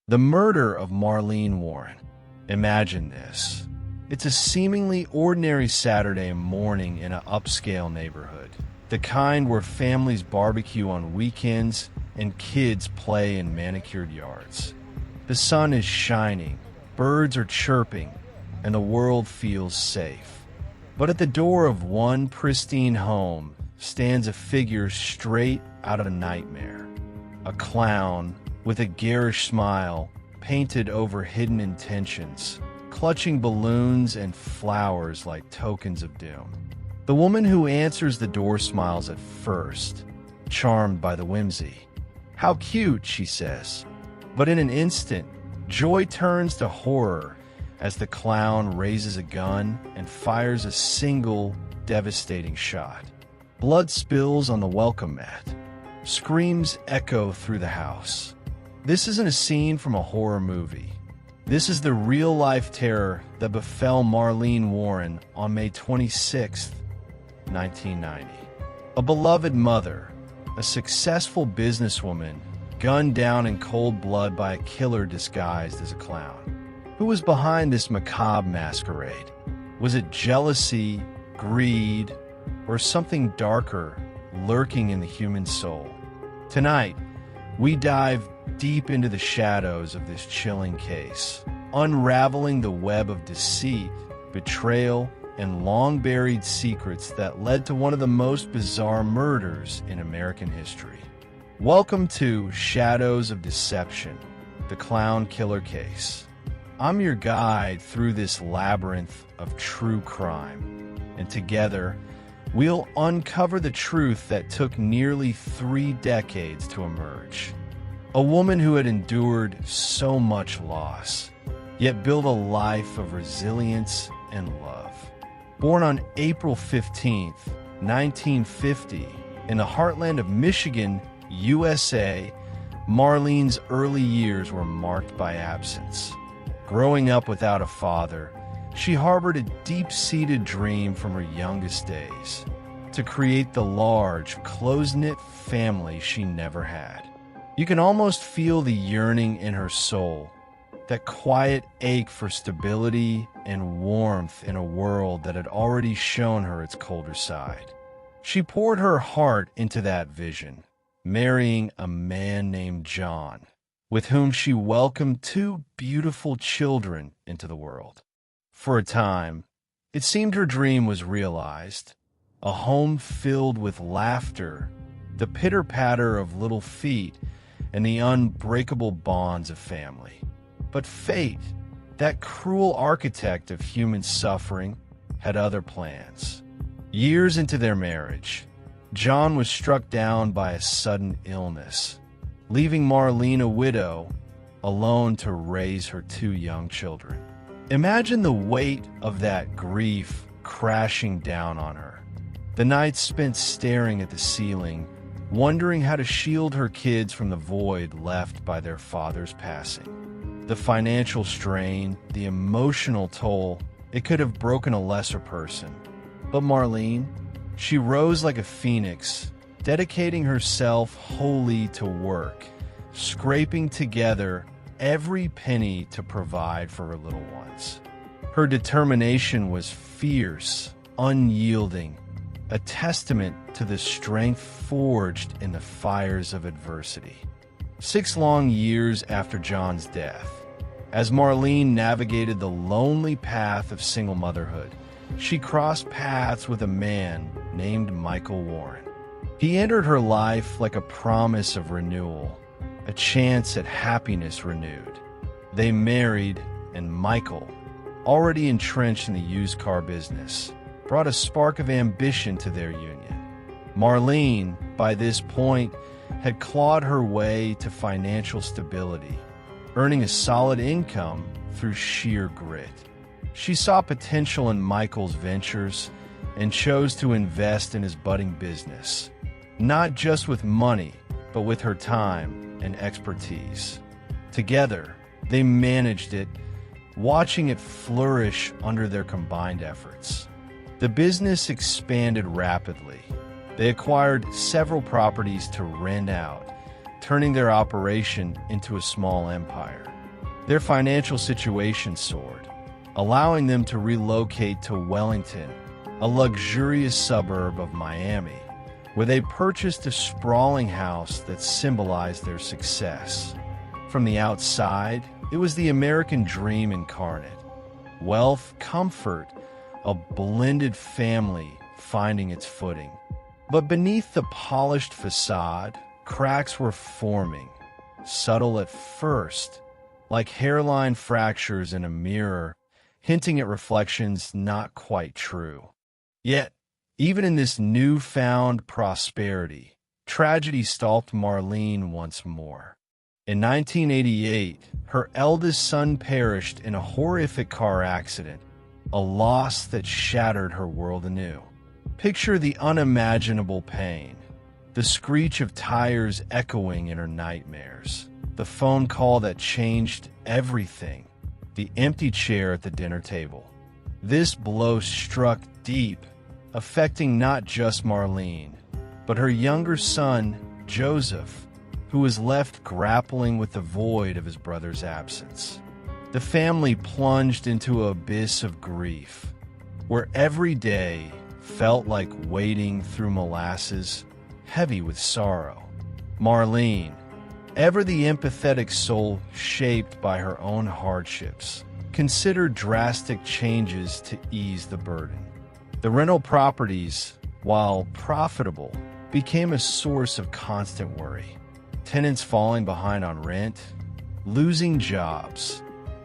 The murder of Marlene Warren. Imagine this. It's a seemingly ordinary Saturday morning in an upscale neighborhood, the kind where families barbecue on weekends and kids play in manicured yards. The sun is shining, birds are chirping, and the world feels safe. But at the door of one pristine home stands a figure straight out of a nightmare. A clown with a garish smile painted over hidden intentions, clutching balloons and flowers like tokens of doom. The woman who answers the door smiles at first, charmed by the whimsy. "How cute," she says. But in an instant, joy turns to horror as the clown raises a gun and fires a single, devastating shot. Blood spills on the welcome mat. Screams echo through the house. This isn't a scene from a horror movie. This is the real-life terror that befell Marlene Warren on May 26, 1990. A beloved mother, a successful businesswoman, gunned down in cold blood by a killer disguised as a clown. Who was behind this macabre masquerade? Was it jealousy, greed, or something darker lurking in the human soul? Tonight, we dive deep into the shadows of this chilling case, unraveling the web of deceit, betrayal, and long-buried secrets that led to one of the most bizarre murders in American history. Welcome to Shadows of Deception, the Clown Killer Case. I'm your guide through this labyrinth of true crime, and together, we'll uncover the truth that took nearly 3 decades to emerge. A woman who had endured so much loss, yet built a life of resilience and love. Born on April 15, 1950, in the heartland of Michigan, USA, Marlene's early years were marked by absence. Growing up without a father, she harbored a deep-seated dream from her youngest days, to create the large, close-knit family she never had. You can almost feel the yearning in her soul, that quiet ache for stability and warmth in a world that had already shown her its colder side. She poured her heart into that vision, marrying a man named John, with whom she welcomed 2 beautiful children into the world. For a time, it seemed her dream was realized, a home filled with laughter, the pitter-patter of little feet, and the unbreakable bonds of family. But fate, that cruel architect of human suffering, had other plans. Years into their marriage, John was struck down by a sudden illness, leaving Marlene a widow, alone to raise her 2 young children. Imagine the weight of that grief crashing down on her. The nights spent staring at the ceiling, wondering how to shield her kids from the void left by their father's passing. The financial strain, the emotional toll, it could have broken a lesser person. But Marlene, she rose like a phoenix, dedicating herself wholly to work, scraping together every penny to provide for her little ones. Her determination was fierce, unyielding, a testament to the strength forged in the fires of adversity. 6 long years after John's death, as Marlene navigated the lonely path of single motherhood, she crossed paths with a man named Michael Warren. He entered her life like a promise of renewal, a chance at happiness renewed. They married, and Michael, already entrenched in the used car business, brought a spark of ambition to their union. Marlene, by this point, had clawed her way to financial stability, earning a solid income through sheer grit. She saw potential in Michael's ventures and chose to invest in his budding business, not just with money, but with her time and expertise. Together, they managed it, watching it flourish under their combined efforts. The business expanded rapidly. They acquired several properties to rent out, turning their operation into a small empire. Their financial situation soared, allowing them to relocate to Wellington, a luxurious suburb of Miami, where they purchased a sprawling house that symbolized their success. From the outside, it was the American dream incarnate. Wealth, comfort, a blended family finding its footing. But beneath the polished facade, cracks were forming, subtle at first, like hairline fractures in a mirror, hinting at reflections not quite true. Yet, even in this newfound prosperity, tragedy stalked Marlene once more. In 1988, her eldest son perished in a horrific car accident, a loss that shattered her world anew. Picture the unimaginable pain, the screech of tires echoing in her nightmares, the phone call that changed everything, the empty chair at the dinner table. This blow struck deep, affecting not just Marlene, but her younger son, Joseph, who was left grappling with the void of his brother's absence. The family plunged into an abyss of grief, where every day felt like wading through molasses, heavy with sorrow. Marlene, ever the empathetic soul shaped by her own hardships, considered drastic changes to ease the burden. The rental properties, while profitable, became a source of constant worry. Tenants falling behind on rent, losing jobs.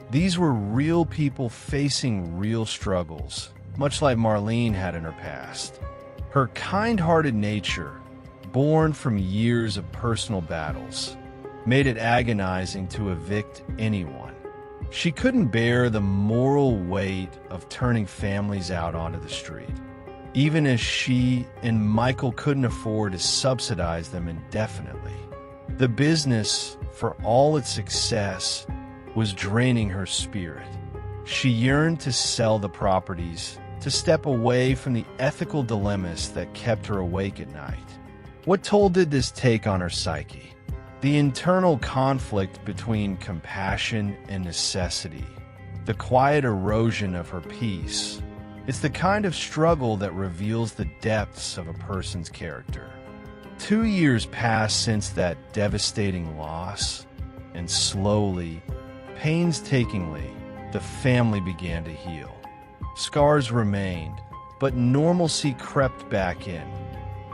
These were real people facing real struggles, much like Marlene had in her past. Her kind-hearted nature, born from years of personal battles, made it agonizing to evict anyone. She couldn't bear the moral weight of turning families out onto the street, even as she and Michael couldn't afford to subsidize them indefinitely. The business, for all its success, was draining her spirit. She yearned to sell the properties, to step away from the ethical dilemmas that kept her awake at night. What toll did this take on her psyche? The internal conflict between compassion and necessity, the quiet erosion of her peace. It's the kind of struggle that reveals the depths of a person's character. 2 years passed since that devastating loss, and slowly, painstakingly, the family began to heal. Scars remained, but normalcy crept back in.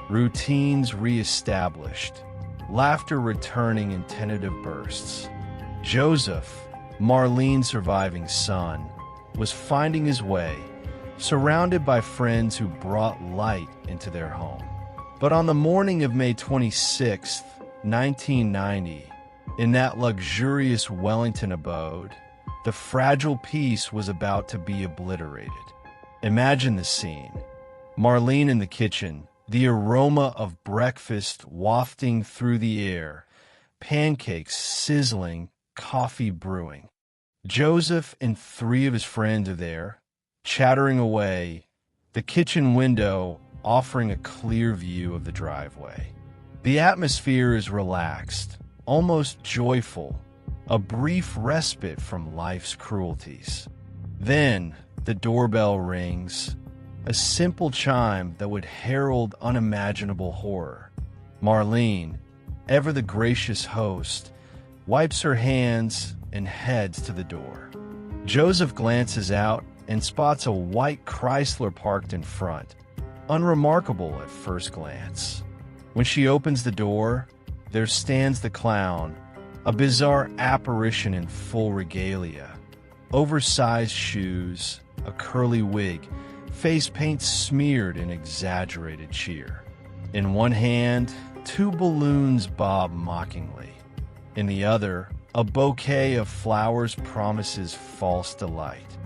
Routines reestablished, laughter returning in tentative bursts. Joseph, Marlene's surviving son, was finding his way, surrounded by friends who brought light into their home. But on the morning of May 26, 1990, in that luxurious Wellington abode, the fragile peace was about to be obliterated. Imagine the scene. Marlene in the kitchen, the aroma of breakfast wafting through the air, pancakes sizzling, coffee brewing. Joseph and 3 of his friends are there, chattering away, the kitchen window offering a clear view of the driveway. The atmosphere is relaxed, almost joyful, a brief respite from life's cruelties. Then the doorbell rings, a simple chime that would herald unimaginable horror. Marlene, ever the gracious host, wipes her hands and heads to the door. Joseph glances out and spots a white Chrysler parked in front, unremarkable at first glance. When she opens the door, there stands the clown, a bizarre apparition in full regalia. Oversized shoes, a curly wig, face paint smeared in exaggerated cheer. In one hand, 2 balloons bob mockingly. In the other, a bouquet of flowers promises false delight.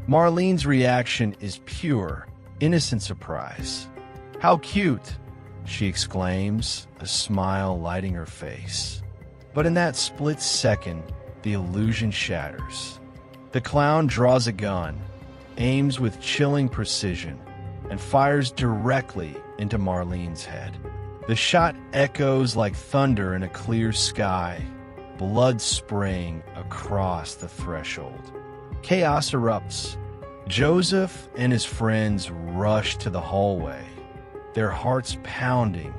Marlene's reaction is pure, innocent surprise. "How cute!" she exclaims, a smile lighting her face. But in that split second, the illusion shatters. The clown draws a gun, aims with chilling precision, and fires directly into Marlene's head. The shot echoes like thunder in a clear sky, blood spraying across the threshold. Chaos erupts. Joseph and his friends rush to the hallway, their hearts pounding,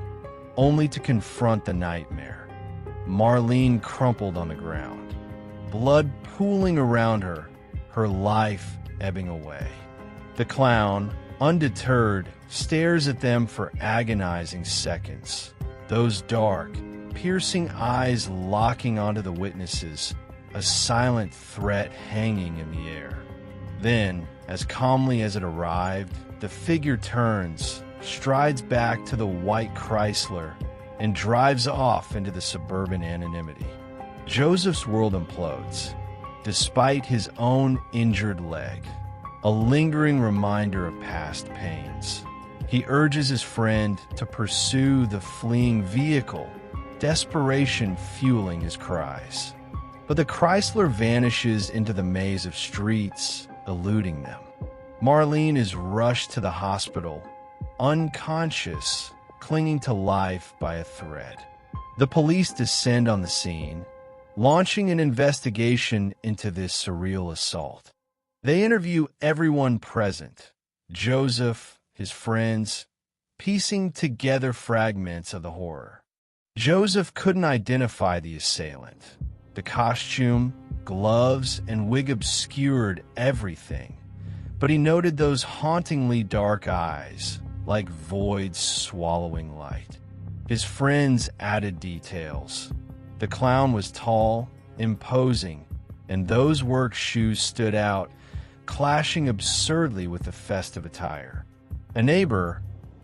only to confront the nightmare. Marlene crumpled on the ground, blood pooling around her, her life ebbing away. The clown, undeterred, stares at them for agonizing seconds, those dark, piercing eyes locking onto the witnesses, a silent threat hanging in the air. Then, as calmly as it arrived, the figure turns, strides back to the white Chrysler, and drives off into the suburban anonymity. Joseph's world implodes, despite his own injured leg, a lingering reminder of past pains. He urges his friend to pursue the fleeing vehicle, desperation fueling his cries. But the Chrysler vanishes into the maze of streets, eluding them. Marlene is rushed to the hospital, unconscious, clinging to life by a thread. The police descend on the scene, launching an investigation into this surreal assault. They interview everyone present, Joseph, his friends, piecing together fragments of the horror. Joseph couldn't identify the assailant. The costume, gloves, and wig obscured everything, but he noted those hauntingly dark eyes, like voids swallowing light. His friends added details. The clown was tall, imposing, and those work shoes stood out, clashing absurdly with the festive attire. A neighbor,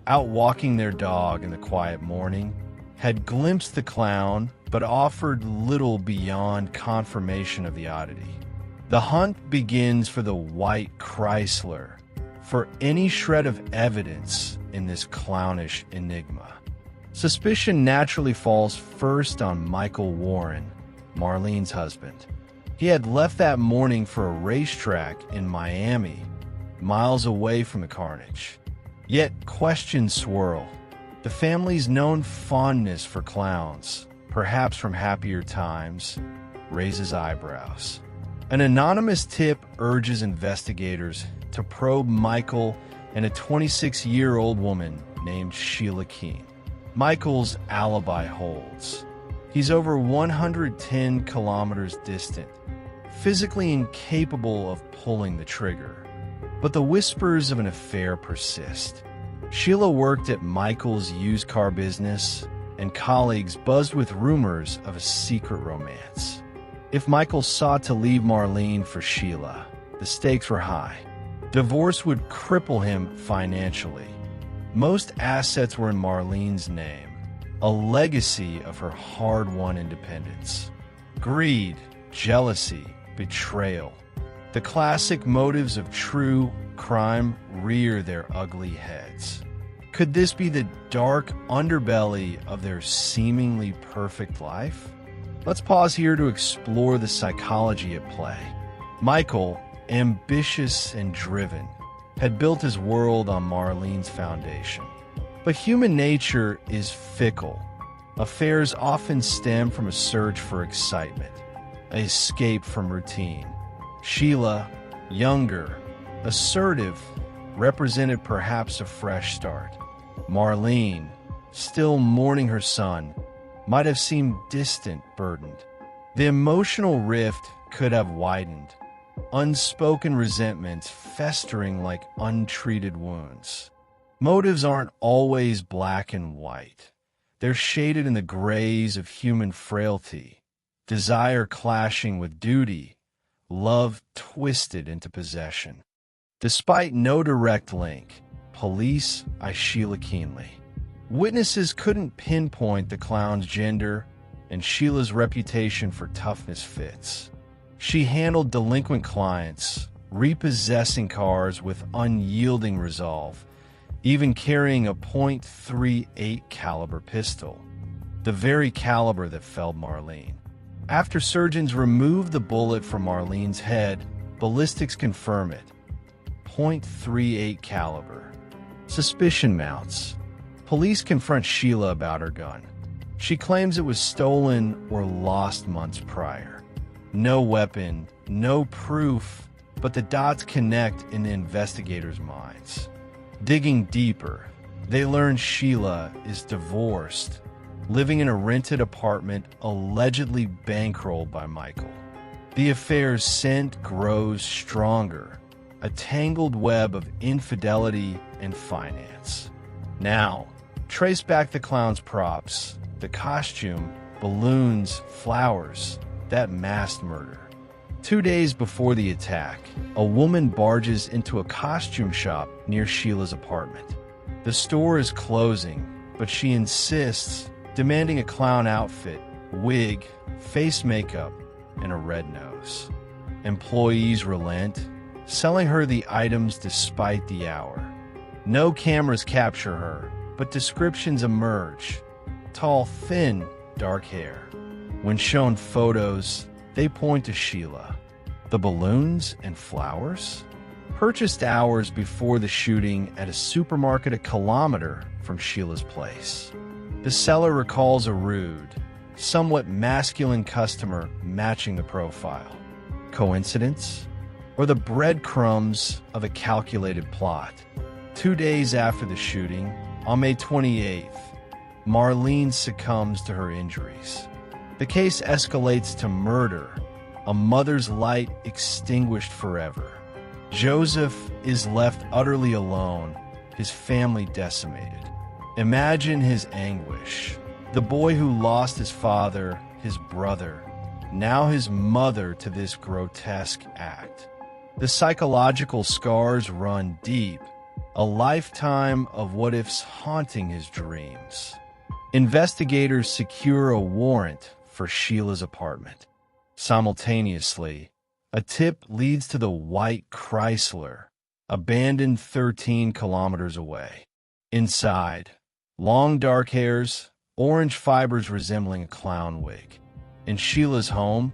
out walking their dog in the quiet morning, had glimpsed the clown but offered little beyond confirmation of the oddity. The hunt begins for the white Chrysler, for any shred of evidence in this clownish enigma. Suspicion naturally falls first on Michael Warren, Marlene's husband. He had left that morning for a racetrack in Miami, miles away from the carnage. Yet questions swirl. The family's known fondness for clowns, perhaps from happier times, raises eyebrows. An anonymous tip urges investigators to probe Michael and a 26-year-old woman named Sheila Keene. Michael's alibi holds. He's over 110 kilometers distant, physically incapable of pulling the trigger. But the whispers of an affair persist. Sheila worked at Michael's used car business, and colleagues buzzed with rumors of a secret romance. If Michael sought to leave Marlene for Sheila, the stakes were high. Divorce would cripple him financially. Most assets were in Marlene's name, a legacy of her hard-won independence. Greed, jealousy, betrayal. The classic motives of true crime rear their ugly heads. Could this be the dark underbelly of their seemingly perfect life? Let's pause here to explore the psychology at play. Michael, ambitious and driven, had built his world on Marlene's foundation. But human nature is fickle. Affairs often stem from a search for excitement, an escape from routine. Sheila, younger, assertive, represented perhaps a fresh start. Marlene, still mourning her son, might have seemed distant, burdened. The emotional rift could have widened, unspoken resentments festering like untreated wounds. Motives aren't always black and white. They're shaded in the grays of human frailty, desire clashing with duty, love twisted into possession. Despite no direct link, police eyed Sheila keenly. Witnesses couldn't pinpoint the clown's gender, and Sheila's reputation for toughness fits. She handled delinquent clients, repossessing cars with unyielding resolve, even carrying a .38 caliber pistol, the very caliber that felled Marlene. After surgeons removed the bullet from Marlene's head, ballistics confirm it. .38 caliber. Suspicion mounts. Police confront Sheila about her gun. She claims it was stolen or lost months prior. No weapon, no proof, but the dots connect in the investigators' minds. Digging deeper, they learn Sheila is divorced, living in a rented apartment allegedly bankrolled by Michael. The affair's scent grows stronger, a tangled web of infidelity and finance. Now, trace back the clown's props, the costume, balloons, flowers, that masked murder. 2 days before the attack, a woman barges into a costume shop near Sheila's apartment. The store is closing, but she insists, demanding a clown outfit, wig, face makeup, and a red nose. Employees relent, selling her the items despite the hour. No cameras capture her, but descriptions emerge. Tall, thin, dark hair. When shown photos, they point to Sheila. The balloons and flowers? Purchased hours before the shooting at a supermarket a kilometer from Sheila's place. The seller recalls a rude, somewhat masculine customer matching the profile. Coincidence? Or the breadcrumbs of a calculated plot? 2 days after the shooting, on May 28th, Marlene succumbs to her injuries. The case escalates to murder, a mother's light extinguished forever. Joseph is left utterly alone, his family decimated. Imagine his anguish. The boy who lost his father, his brother, now his mother to this grotesque act. The psychological scars run deep, a lifetime of what-ifs haunting his dreams. Investigators secure a warrant for Sheila's apartment. Simultaneously, a tip leads to the white Chrysler, abandoned 13 kilometers away. Inside, long dark hairs, orange fibers resembling a clown wig. In Sheila's home,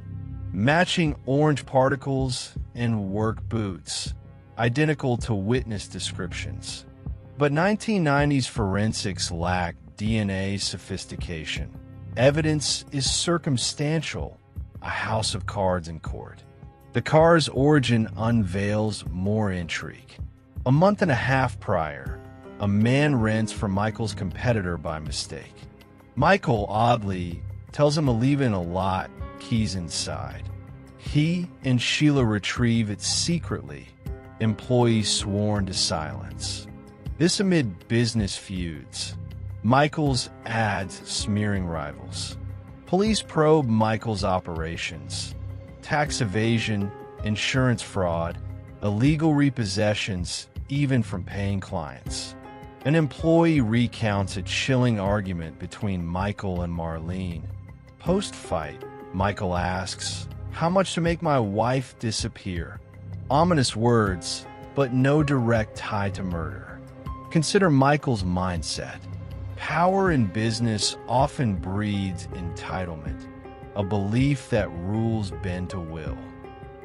matching orange particles and work boots, identical to witness descriptions. But 1990s forensics lack DNA sophistication. Evidence is circumstantial, a house of cards in court. The car's origin unveils more intrigue. A month and a half prior, a man rents from Michael's competitor by mistake. Michael, oddly, tells him to leave it in a lot, keys inside. He and Sheila retrieve it secretly, employees sworn to silence. This amid business feuds. Michael's ads smearing rivals. Police probe Michael's operations. Tax evasion, insurance fraud, illegal repossessions, even from paying clients. An employee recounts a chilling argument between Michael and Marlene. Post-fight, Michael asks, "How much to make my wife disappear?" Ominous words, but no direct tie to murder. Consider Michael's mindset. Power in business often breeds entitlement, a belief that rules bend to will.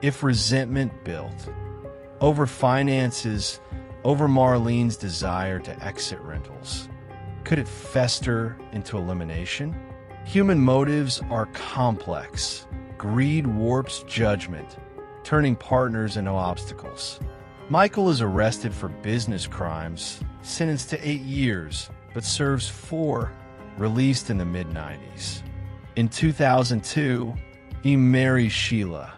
If resentment built, over finances, over Marlene's desire to exit rentals, could it fester into elimination? Human motives are complex. Greed warps judgment, turning partners into obstacles. Michael is arrested for business crimes, sentenced to 8 years, but serves 4, released in the mid-90s. In 2002, he marries Sheila.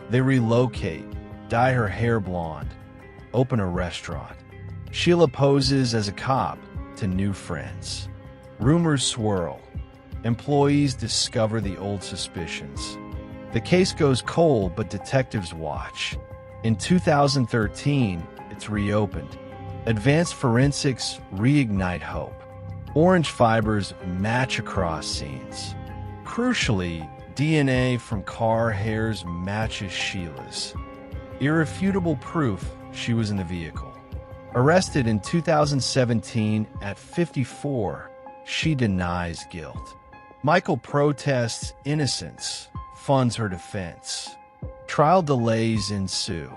They relocate, dye her hair blonde, open a restaurant. Sheila poses as a cop to new friends. Rumors swirl. Employees discover the old suspicions. The case goes cold, but detectives watch. In 2013, it's reopened. Advanced forensics reignite hope. Orange fibers match across scenes. Crucially, DNA from car hairs matches Sheila's. Irrefutable proof she was in the vehicle. Arrested in 2017 at 54, she denies guilt. Michael protests innocence, funds her defense. Trial delays ensue.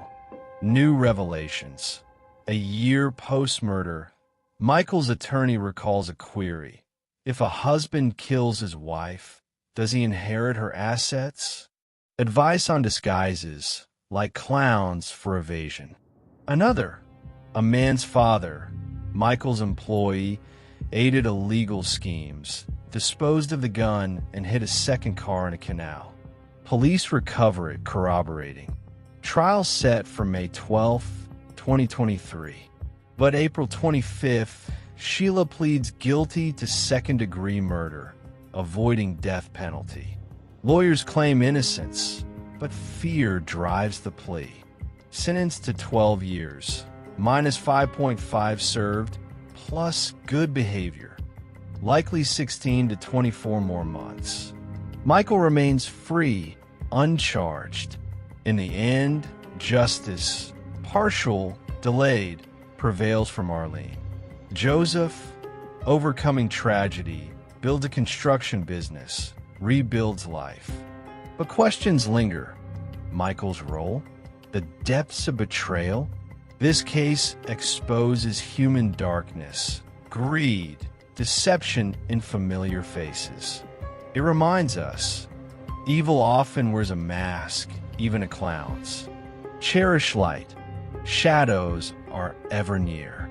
New revelations. A year post-murder, Michael's attorney recalls a query. If a husband kills his wife, does he inherit her assets? Advice on disguises, like clowns for evasion. Another, a man's father, Michael's employee, aided illegal schemes, disposed of the gun, and hid a second car in a canal. Police recover it, corroborating. Trial set for May 12, 2023. But April 25th, Sheila pleads guilty to second-degree murder, avoiding death penalty. Lawyers claim innocence, but fear drives the plea. Sentenced to 12 years, minus 5.5 served, plus good behavior. Likely 16 to 24 more months. Michael remains free, uncharged. In the end, justice, partial, delayed, prevails for Marlene. Joseph, overcoming tragedy, builds a construction business, rebuilds life. But questions linger. Michael's role? The depths of betrayal? This case exposes human darkness, greed, deception in familiar faces. It reminds us, evil often wears a mask, even a clown's. Cherish light. Shadows are ever near.